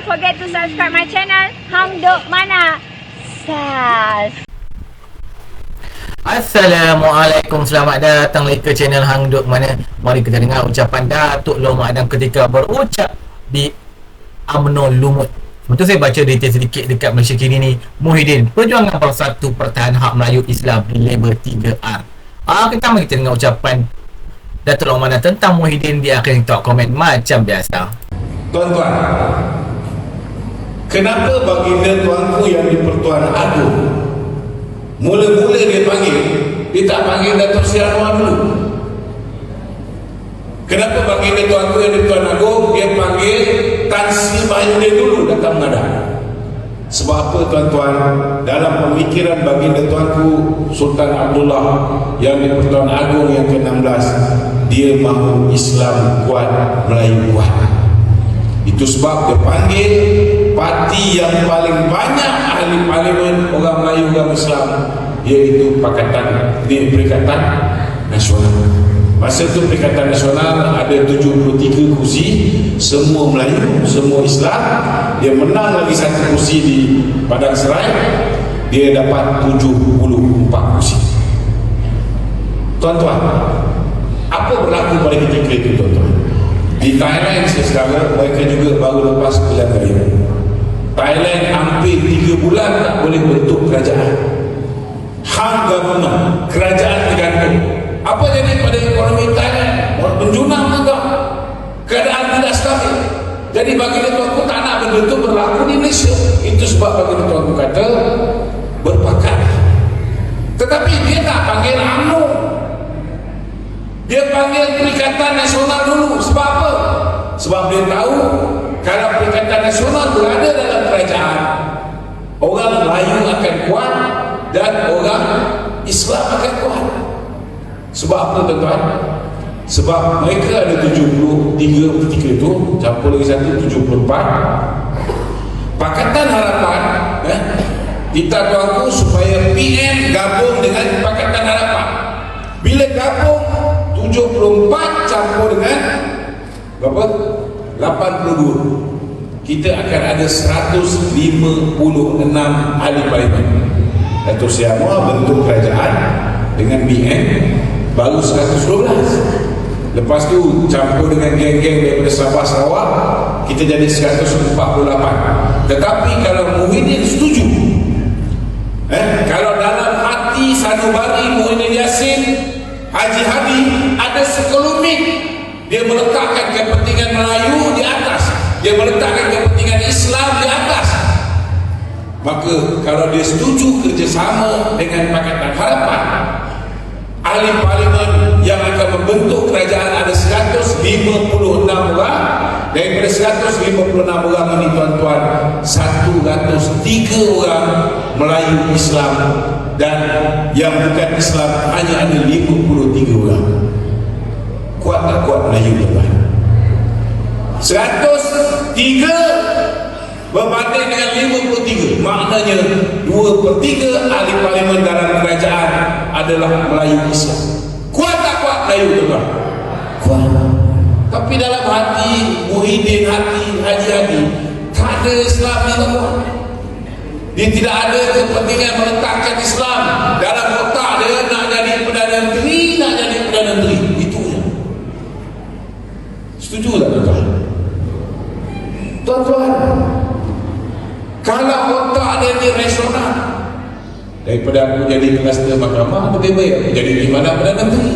forget to subscribe my channel Hang Duk Mana. Sas. Assalamualaikum, selamat datang lagi ke channel Hang Duk Mana. Mari kita dengar ucapan Datuk Long Mak Adam ketika berucap di UMNO Lumut. Betul, saya baca detail sedikit dekat Malaysia Kini ni. Muhyiddin, Perjuangan Bersatu Pertahanan Hak Melayu Islam di label 3R. Mari kita dengar ucapan Datuk Long Mak Adam tentang Muhyiddin di akhir talk komen macam biasa. Tuan-tuan, kenapa baginda tuanku yang di-Pertuan Agong mula-mula dia panggil, dia tak panggil Datuk Seri Anwar dulu? Kenapa baginda tuanku yang di-Pertuan Agong dia panggil Tan Sri Mahyudin dulu datang menghadap? Sebab apa tuan-tuan? Dalam pemikiran baginda tuanku Sultan Abdullah yang di-Pertuan Agong yang ke-16, dia mahu Islam kuat, Melayu kuat. Itu sebab dia panggil parti yang paling banyak ahli parlimen orang Melayu, orang Islam, iaitu Perikatan Nasional. Masa itu Perikatan Nasional ada 73 kursi, semua Melayu, semua Islam. Dia menang lagi satu kursi di Padang Serai, dia dapat 74 kursi. Tuan-tuan, apa berlaku pada ketika itu tuan-tuan? Di Thailand sekarang mereka juga baru lepas pilihan raya. Thailand hampir 3 bulan tak boleh bentuk kerajaan. Hang government, kerajaan tergantung. Apa jadi pada ekonomi Thailand? Orang penjunam juga, keadaan tidak stabil. Jadi baginda tuanku tak nak benda itu berlaku di Malaysia. Itu sebab baginda tuanku kata berpakat. Tetapi dia tak panggil UMNO, dia panggil Perikatan Nasional dulu. Sebab apa? Sebab dia tahu kalau Perikatan Nasional berada dalam kerajaan, orang Melayu akan kuat dan orang Islam akan kuat. Sebab apa tuan-tuan? Sebab mereka ada 73 ketika itu, campur lagi satu 74. Pakatan Harapan minta tuanku supaya PM gabung dengan Pakatan Harapan. Bila gabung 74 campur dengan berapa? 82. Kita akan ada 156 ahli parlimen. Datuk Seri Anwar bentuk kerajaan dengan BN baru 112. Lepas tu campur dengan geng-geng daripada Sabah Sarawak, kita jadi 148. Tetapi kalau Muhyiddin setuju, kalau dalam hati Sanubari Muhyiddin Yassin, Haji Hadi ada sekelumit, dia meletakkan kepentingan Melayu di atas, dia meletakkan kepentingan Islam di atas, maka kalau dia setuju kerjasama dengan Pakatan Harapan, ahli parlimen yang akan membentuk kerajaan ada 156 orang. Daripada 156 orang ini tuan-tuan, 103 orang Melayu Islam, dan yang bukan Islam hanya ada 53 orang. Kuat tak kuat Melayu tuan-tuan? 103 berbanding dengan 53, maknanya 2/3 ahli parlimen dalam kerajaan adalah Melayu Islam. Kuat tak kuat Melayu tuan-tuan? Kuat. Tapi dalam hati Muhyiddin, hati Haji Hadi, tak ada Islam ni tuan-tuan. Dia tidak ada kepentingan meletakkan Islam dalam otak dia. Nak jadi Perdana Menteri, nak jadi Perdana Menteri, itu je. Setuju tak tuan-tuan? Tuan-tuan, kalau otak dia ni rasional, daripada aku jadi kluster mahkamah, lebih baik aku jadi di mana Perdana Menteri.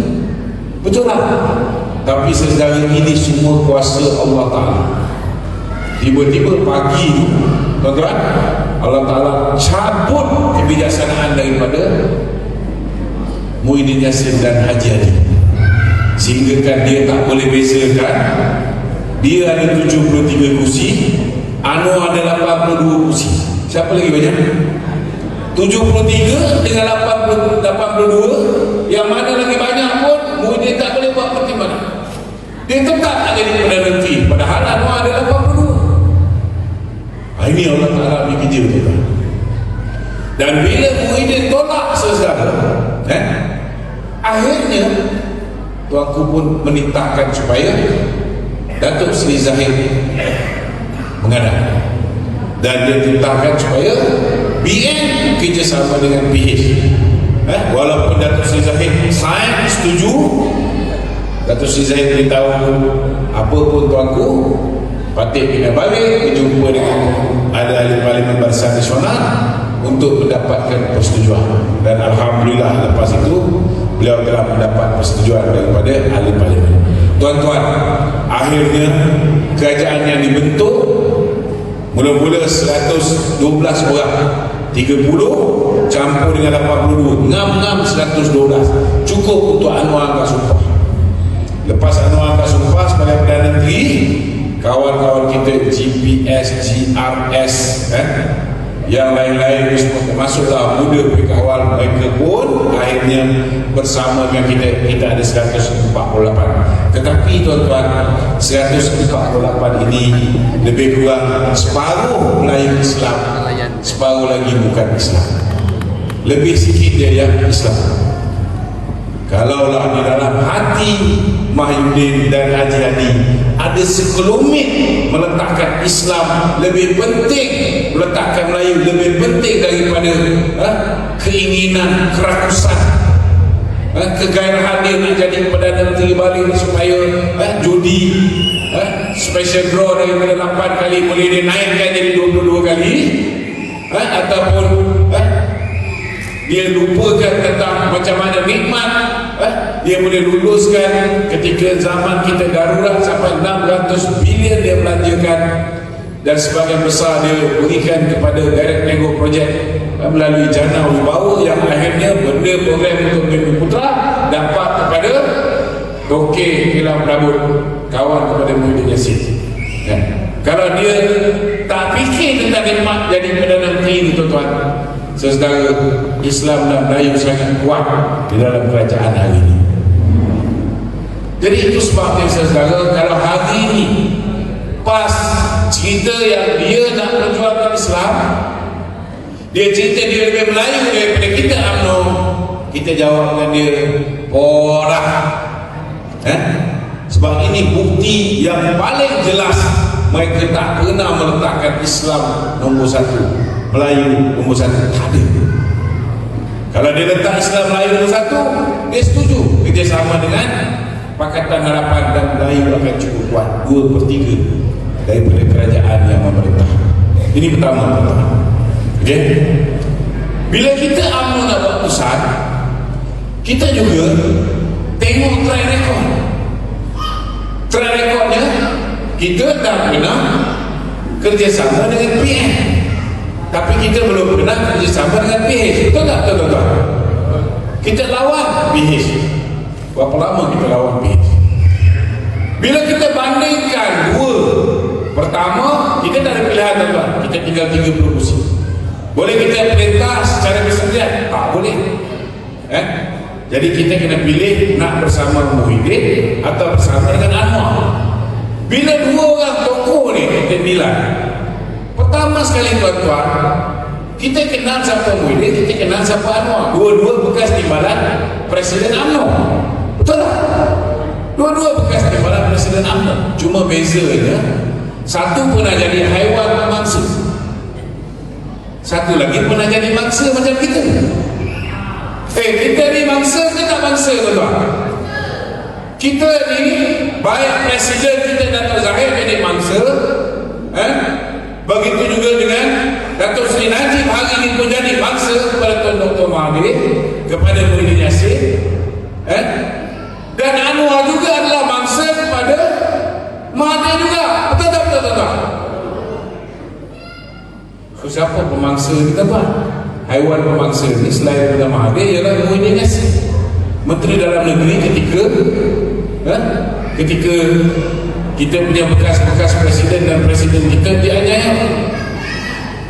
Betul tak? Tapi sejarah ini semua kuasa Allah Ta'ala. Tiba-tiba pagi, tuan-tuan, Allah Ta'ala cabut kebijaksanaan daripada Muhyiddin Yassin dan Haji Hadi, sehingga kan dia tak boleh bezakan. Dia ada 73 kursi, Anwar ada 82 kursi. Siapa lagi banyak? 73 dengan 82. Yang mana lagi banyak pun Muhyiddin tak boleh buat pertimbangan. Dia tetap tak jadi Perdana Menteri, padahal Anwar ada 82. Ini Allah Ta'ala ambil kerja dia. Dan bila Muhyiddin tolak sesaat, akhirnya tuanku pun menitahkan supaya Datuk Seri Zahid menghadap. dan dia tetapkan supaya BN kerjasama dengan PH. Walaupun Datuk Seri Zahid sign setuju, Datuk Seri Zahid beritahu apa pun tuanku patut kena balik berjumpa dengan ahli Parlimen Barisan Nasional untuk mendapatkan persetujuan, dan Alhamdulillah lepas itu beliau telah mendapat persetujuan daripada ahli Parlimen. Tuan-tuan, akhirnya kerajaan yang dibentuk mula-mula 112 orang, 30 campur dengan 82, ngam-ngam 112, cukup untuk Anwar angkat sumpah. Lepas Anwar angkat sumpah sebagai Perdana Menteri, kawan-kawan kita GPS, GRS yang lain-lain termasuklah muda pergi kawal, mereka pun akhirnya bersama dengan kita ada 148. Tetapi tuan-tuan, 148 ini lebih kurang separuh Melayu Islam, separuh lagi bukan Islam, lebih sikit dia yang Islam. Kalaulah di dalam hati Mahyudin dan Haji Hadi ada sekelumit meletakkan Islam lebih penting, meletakkan Melayu lebih penting daripada keinginan, kerakusan, kegairahan dia nak jadi Perdana Menteri balik supaya judi special draw daripada 8 kali boleh dia naikkan jadi 22 kali, ataupun dia lupakan tentang macam mana nikmat dia boleh luluskan ketika zaman kita darurat sampai 600 bilion dia belanjakan, dan sebagian besar dia berikan kepada Direct Nego Project melalui Jana Wibawa, yang akhirnya benda program untuk Bumi Putra dapat kepada Toke Kilang Berabut, kawan kepada Muhyiddin Yassin. Kalau dia tak fikir tentang nikmat jadi Perdana Menteri ni tuan-tuan, saudara, Islam dan Melayu sangat kuat di dalam kerajaan hari ini. Jadi itu sebabnya saudara, kalau hari ini pas cerita yang dia nak perjuangkan Islam, dia cerita dia lebih Melayu daripada kita UMNO, kita jawab dengan dia porah. Sebab ini bukti yang paling jelas mereka tak pernah meletakkan Islam nombor satu, Melayu nombor satu. Tak ada. Kalau dia letak Islam Melayu nombor satu, dia setuju kerjasama dengan Pakatan Harapan dan Melayu akan cukup kuat 2/3 daripada kerajaan yang memerintah. Ini pertama. Okay? Bila kita UMNO nak buat pusat, kita juga tengok track record. Track recordnya, kita dah pernah kerjasama dengan PN, tapi kita belum pernah kerjasama dengan PH. Betul tak tuan-tuan? Kita lawan PH. Berapa lama kita lawan PH? Bila kita bandingkan dua, pertama kita tak ada pilihan tuan-tuan, kita tinggal 30 kursi. Boleh kita perintah secara bersendirian? Tak boleh. Jadi kita kena pilih nak bersama Muhyiddin atau bersama dengan Anwar. Bila dua orang tokoh ni kita nilai, pertama sekali tuan-tuan, kita kenal siapa Muhyiddin, kita kenal siapa Anwar. Dua-dua bekas timbalan Presiden UMNO. Betul tak? Dua-dua bekas timbalan Presiden UMNO. Cuma bezanya, satu pernah jadi haiwan mangsa, satu lagi pernah jadi mangsa macam kita. Kita ni mangsa ke tak mangsa tuan-tuan? Kita ni baik Presiden kita Datuk Zahid jadi mangsa, begitu juga dengan Datuk Seri Najib hari ini pun jadi mangsa kepada Tuan Dr. Mahathir, kepada Muhyiddin Yassin, dan Anwar juga adalah mangsa kepada Mahathir juga. Betul tak tuan-tuan? Siapa pemangsa kita tuan? Haiwan pemangsa ni selain daripada Mahathir ialah Muhyiddin Yassin, Menteri Dalam Negeri ketika kita punya bekas-bekas presiden dan presiden kita dianiaya.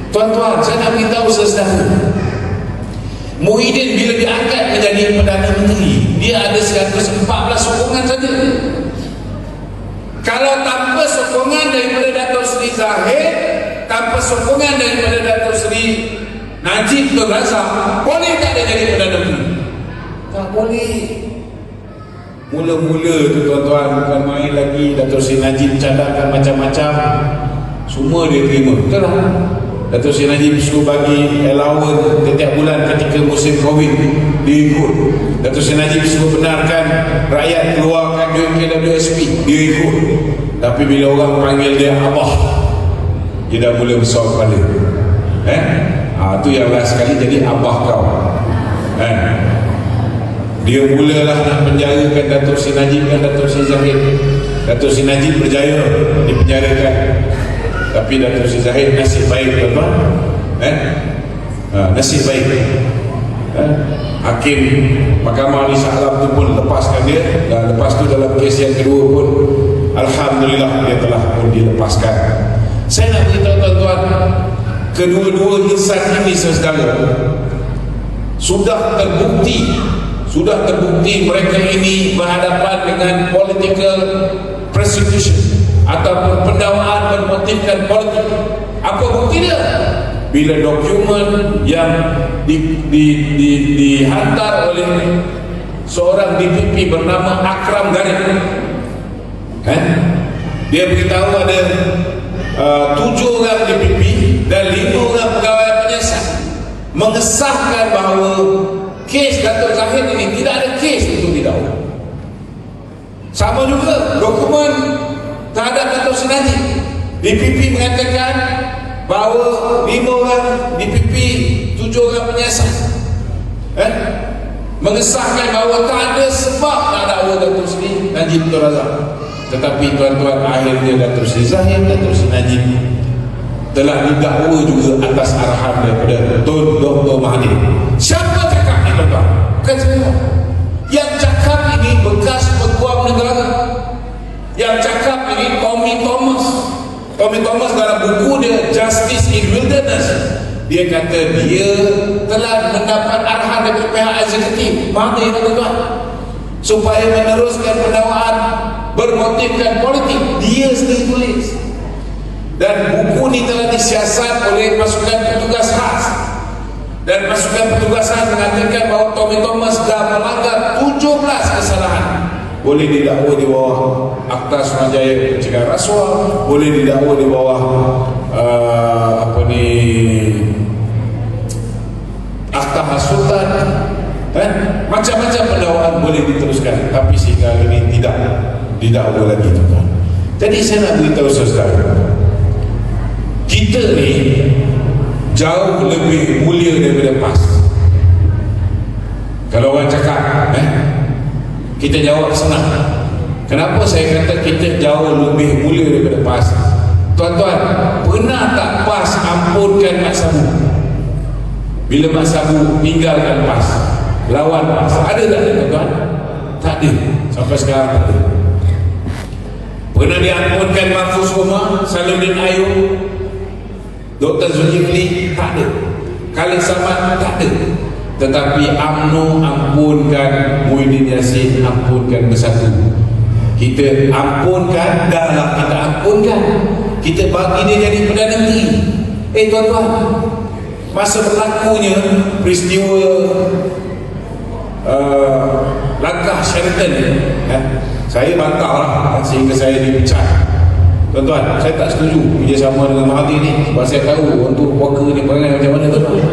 Tuan-tuan, saya nak beritahu saudara, Muhyiddin bila diangkat menjadi Perdana Menteri, dia ada 114 sokongan saja. Kalau tanpa sokongan daripada Datuk Seri Zahid, tanpa sokongan daripada Datuk Seri Najib Tun Razak, boleh tak dia jadi Perdana Menteri? Tak boleh. Mula-mula tu tuan-tuan, bukan main lagi. Datuk Seri Najib cadangkan macam-macam, semua dia terima. Betul tak? Datuk Seri Najib suruh bagi allowance setiap bulan ketika musim Covid, dia ikut. Datuk Seri Najib suruh benarkan rakyat keluarkan duit KWSP, dia ikut. Tapi bila orang panggil dia abah, dia dah mula besar kepala. Tu yang last sekali jadi abah kau. Dia mulalah nak penjarakan Datuk Seri Najib dan Datuk Seri Zahid. Datuk Seri Najib berjaya dipenjarakan, tapi Datuk Seri Zahid nasib baik, tuan-tuan. Nasib baik. Hakim Mahkamah Ali Shah Alam tu pun lepaskan dia, dan lepas tu dalam kes yang kedua pun alhamdulillah dia telah pun dilepaskan. Saya nak beritahu tuan-tuan, kedua-dua insan ini saudara sudah terbukti mereka ini berhadapan dengan political persecution ataupun pendakwaan bermotifkan politik. Apa bukti dia? Bila dokumen yang dihantar oleh seorang DPP bernama Akram Garib, dia beritahu ada 7 orang DPP dan 5 orang pegawai penyiasat mengesahkan bahawa kes Datuk Zahid ini tidak ada kes untuk didakwa. Sama juga dokumen terhadap Datuk Seri Najib, DPP mengatakan bahawa 5 orang DPP, 7 orang penyiasat mengesahkan bahawa tak ada sebab nak dakwa Datuk Seri Najib Tun Razak. Tetapi tuan-tuan, akhirnya Datuk Seri Zahid, Datuk Seri Najib telah didakwa juga atas arahan daripada Tun Dr. Mahathir. Siapa cakap ni tuan-tuan? Bukan saya. Yang cakap ini bekas peguam negara. Yang cakap ini Tommy Thomas. Tommy Thomas dalam buku dia Justice in Wilderness, dia kata dia telah mendapat arahan dari pihak eksekutif Mahathir, tuan-tuan, supaya meneruskan pendakwaan bermotifkan politik. Dia sendiri tulis. Dan buku ni telah disiasat oleh pasukan petugas khas, dan pasukan petugas khas mengatakan bahawa Tommy Thomas dah melanggar 17 kesalahan. Boleh didakwa di bawah Akta Suruhanjaya Pencegahan Rasuah, boleh didakwa di bawah Akta Hasutan, macam-macam pendakwaan boleh diteruskan, tapi sehingga ini tidak didakwa lagi, tuan-tuan. Jadi saya nak beritahu saudara, kita ni jauh lebih mulia daripada PAS. Kalau orang cakap kita jawab senang. Kenapa saya kata kita jauh lebih mulia daripada PAS? Tuan-tuan, pernah tak PAS ampunkan Mat Sabu? Bila Mat Sabu tinggalkan PAS, lawan PAS, ada tak tuan-tuan? Tak ada. Sampai sekarang tak ada. Pernah diampunkan Mahfuz Umar, Saluddin Ayub, Dr. Zulkifli? Tak ada. Khalid Samad? Tak ada. Tetapi UMNO ampunkan Muhyiddin Yassin, ampunkan Bersatu. Kita ampunkan, dah kita ampunkan, kita bagi dia jadi Perdana Menteri. Tuan-tuan, masa berlakunya peristiwa langkah Sheraton, saya bantah lah sehingga saya dipecat. Tuan-tuan, saya tak setuju kerjasama dengan Mahathir ni, sebab saya tahu untuk worker ni perangai macam mana, tuan-tuan.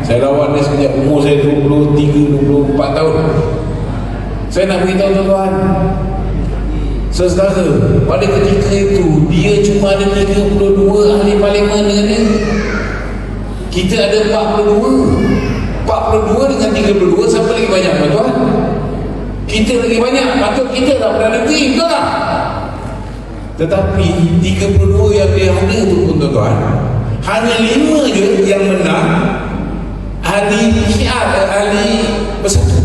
Saya lawan dia sejak umur saya 23-24 tahun. Saya nak beritahu tuan-tuan, saudara, pada ketika itu dia cuma ada 32 ahli parlimen dengan dia. Kita ada 42 dengan 32, siapa lagi banyak, tuan-tuan? Kita lagi banyak. Patut kita tak Perdana Menteri, betul tak? Tetapi 32 yang dia ada tu pun, tuan-tuan, hanya 5 je yang menang ahli PKR, ahli Bersatu.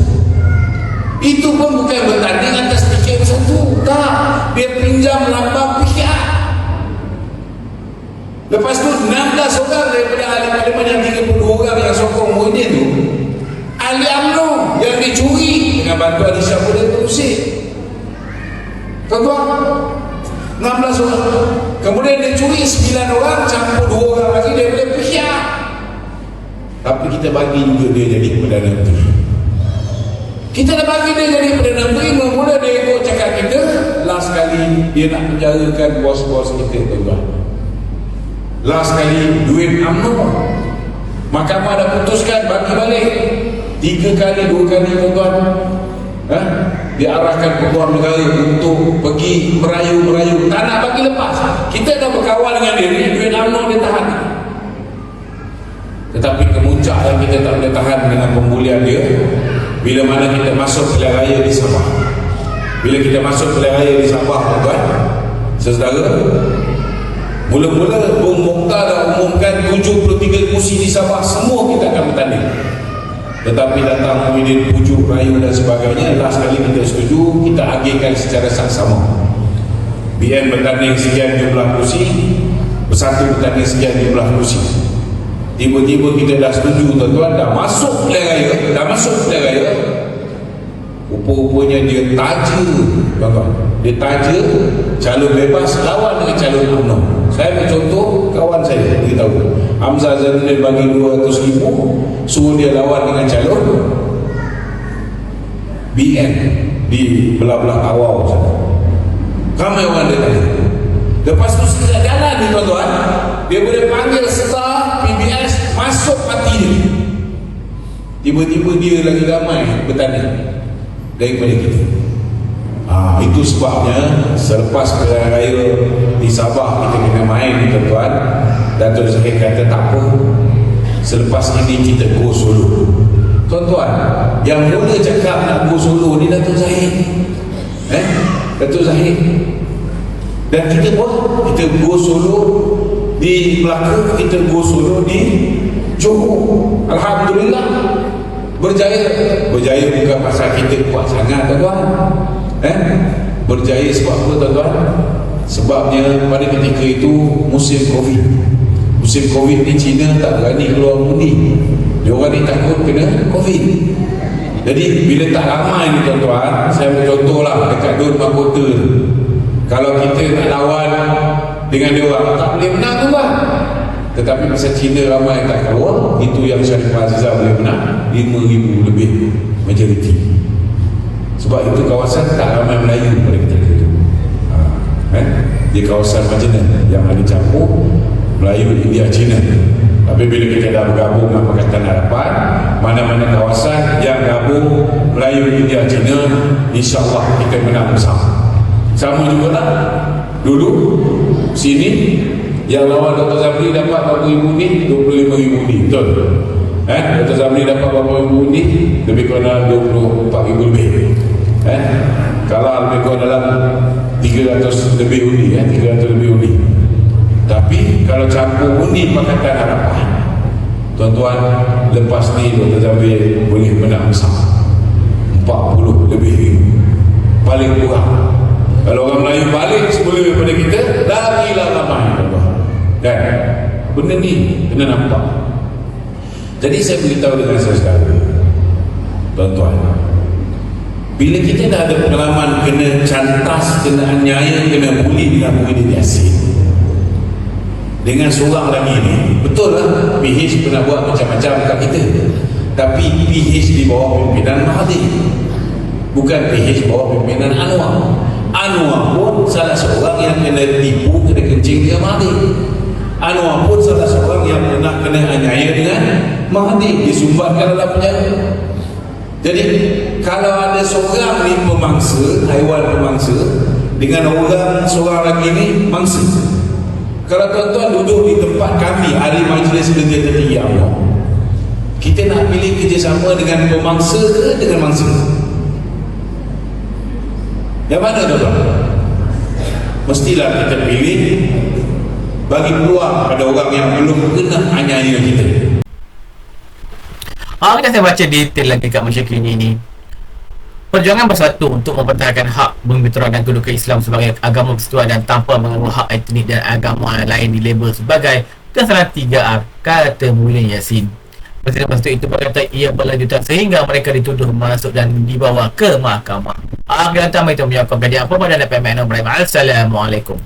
Itu pun bukan bertanding atas PKR Bersatu, tak, dia pinjam lambang PKR. Lepas tu 16 orang daripada ahli parlimen yang 32 orang yang sokong Muhyiddin tu, ahli UMNO yang dicuri dengan bantuan Isyamudin Terusik, tuan-tuan, 16 orang. Kemudian dia curi 9 orang, campur 2 orang lagi daripada PKR. Tapi kita bagi juga dia jadi Perdana Menteri. Kita dah bagi dia jadi Perdana Menteri, mula dia ikut cakap kita. Last kali dia nak penjarakan bos-bos kita, tuan-tuan. last kali duit UMNO, mahkamah dah putuskan bagi balik 3 kali 2 kali tuan-tuan. Diarahkan peguam negara untuk pergi merayu-merayu, tak nak bagi lepas. Kita dah berkawan dengan dia ni, duit UMNO dia tahan. Tetapi kemuncak yang kita tak boleh tahan dengan pembulian dia bila mana kita masuk pilihan raya di Sabah. Bila kita masuk pilihan raya di Sabah, tuan-tuan, saudara, mula-mula Bung Mokhtar dah umumkan 73 kursi di Sabah, semua kita akan bertanding. Tetapi datang Muhyiddin pujuk rayu dan sebagainya, last kali kita setuju, kita agihkan secara saksama. BN bertanding sekian jumlah kursi, Bersatu bertanding sekian jumlah kursi. Tiba-tiba kita dah setuju, tuan-tuan, dah masuk pilihan raya, rupa-rupanya dia taja, tuan-tuan, dia taja calon bebas lawan dengan calon UMNO. Saya mencontoh kawan saya, beritahu Hamzah Zainuddin bagi 200,000, suruh dia lawan dengan calon BN di belah-belah awal sana. Ramai orang dia tanya. Lepas tu sekejap jalan ni, tuan-tuan, dia boleh panggil Star, PBS masuk parti dia. Tiba-tiba dia lagi ramai bertanding daripada kita. Itu sebabnya selepas pilihan raya di Sabah kita kena main, tuan-tuan. Dato' Zahid kata tak apa, selepas ini kita go solo. Tuan-tuan, yang mula cakap nak go solo ni Dato' Zahid, Dato' Zahid. Dan kita buat, kita go solo di Melaka, kita go solo di Johor. Alhamdulillah berjaya bukan pasal kita kuat sangat, tuan-tuan. Berjaya sebab apa, tuan-tuan? Sebabnya pada ketika itu musim Covid ni China tak berani keluar mundi. Dia orang ni takut kena Covid. Jadi bila tak ramai ni, tuan-tuan, saya bercontohlah dekat Dun Mahkota, kalau kita nak lawan dengan dia orang tak boleh menang, tuan-tuan. Tetapi pasal China ramai tak keluar, itu yang Sharifah Azizah boleh menang 5,000 lebih majoriti. Sebab itu kawasan tak ramai Melayu pada ketika itu. Di kawasan Majene yang ada campur Melayu, India, Cina. Tapi bila kita dah bergabung dengan Pakatan Harapan, mana-mana kawasan yang gabung Melayu, India, Cina, insya-Allah kita menang bersama. Sama juga lah dulu sini yang lawan Dr. Zamri dapat berapa ribu ni? 25,000 ni, betul? Dr. Zamri dapat berapa ribu ni? Lebih kurang 24,000 lebih. Kalau lebih kurang dalam 300 lebih undi, 300 lebih undi. Tapi kalau campur undi Pakatan Harapan, tuan-tuan, lepas ni Dr. Zamri boleh menang bersama 40 lebih ribu paling kurang. Kalau orang Melayu balik 10 daripada kita, lagilah ramai, tuan-tuan. Dan benda ni kena nampak. Jadi saya beritahu dengan saudara, tuan-tuan, bila kita dah ada pengalaman kena cantas, kena aniaya, kena buli dengan Muhyiddin Yassin, dengan seorang lagi ni, betul lah PH pernah buat macam-macam kat kita, tapi PH di bawah pimpinan Mahathir, bukan PH bawah pimpinan Anwar. Anwar pun salah seorang yang kena tipu, kena kencing dengan Mahathir. Anwar pun salah seorang yang pernah kena aniaya dengan Mahathir, disumbatkan dalam penjara. Jadi kalau ada seorang ni pemangsa, haiwan pemangsa, dengan orang seorang lagi ni mangsa. Kalau tuan-tuan duduk di tempat kami, ahli majlis kerja tertinggi Allah, kita nak pilih kerjasama dengan pemangsa ke dengan mangsa? Yang mana, tuan-tuan? Mestilah kita pilih bagi peluang pada orang yang belum kena aniaya kita. Kita saya baca detail lagi kat Malaysia kini ni. Perjuangan bersatu untuk mempertahankan hak bumi putra dan kedudukan Islam sebagai agama persatuan dan tanpa mengganggu hak etnik dan agama lain dilabel sebagai kesalahan 3R, kata Muhyiddin Yassin. Presiden Persatu itu berkata ia berlanjutan sehingga mereka dituduh masuk dan dibawa ke mahkamah. Akhirnya, itu menyokong kajian apa pada PMN. Assalamualaikum.